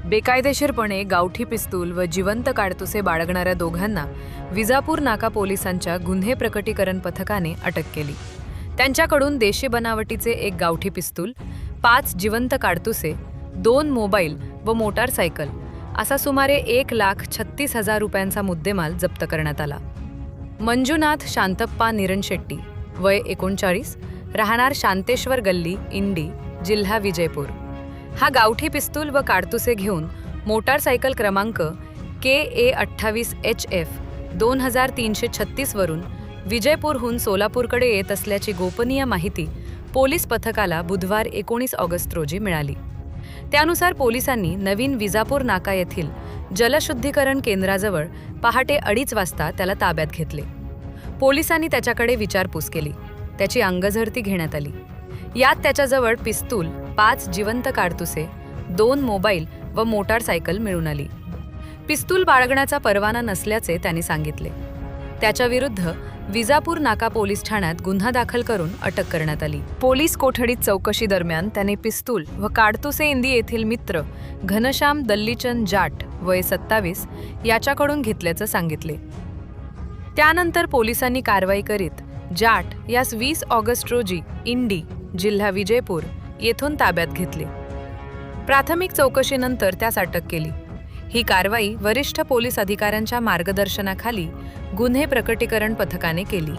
बेकायदेशीरपणे गावठी पिस्तूल व जिवंत काडतुसे बाळगणाऱ्या दोघांना विजापूर नाका पोलिसांच्या गुन्हे प्रकटीकरण पथकाने अटक केली। त्यांच्याकडून देशी बनावटीचे एक गावठी पिस्तूल, 5 जिवंत काडतुसे, 2 मोबाईल व मोटारसायकल असा सुमारे 1,36,000 रुपयांचा मुद्देमाल जप्त करण्यात आला। मंजुनाथ शांतप्पा निरणशेट्टी, वय 39, राहणार शांतेश्वर गल्ली, इंडी, जिल्हा विजयपूर, हा गावठी पिस्तूल व काडतुसे घेऊन मोटारसायकल क्रमांक KA28HF 2336 वरून विजयपूरहून सोलापूरकडे येत असल्याची गोपनीय माहिती पोलीस पथकाला बुधवार 19 ऑगस्ट रोजी मिळाली। त्यानुसार पोलिसांनी नवीन विजापूर नाका येथील जलशुद्धीकरण केंद्राजवळ पहाटे 2:30 वाजता त्याला ताब्यात घेतले। पोलिसांनी त्याच्याकडे विचारपूस केली। त्याची अंगझडती घेण्यात आली। यात त्याच्याजवळ पिस्तूल, 5 जिवंत काडतुसे, 2 मोबाईल व मोटारसायकल मिळून आली। पिस्तूल बाळगण्याचा परवाना नसल्याचे त्यांनी सांगितले। त्याच्याविरुद्ध विजापूर नाका पोलीस ठाण्यात गुन्हा दाखल करून अटक करण्यात आली। पोलीस कोठडीत चौकशी दरम्यान त्याने पिस्तूल व काडतुसे इंदी येथील मित्र घनश्याम दल्लीचंद जाट, वय 27, याच्याकडून घेतल्याचं सांगितले। त्यानंतर पोलिसांनी कारवाई करीत जाट यास 20 ऑगस्ट रोजी इंडी, जिल्हा विजयपूर येथून ताब्यात घेतले। प्राथमिक चौकशीनंतर त्यास अटक केली। ही कारवाई वरिष्ठ पोलीस अधिकाऱ्यांच्या मार्गदर्शनाखाली गुन्हे प्रकटीकरण पथकाने केली।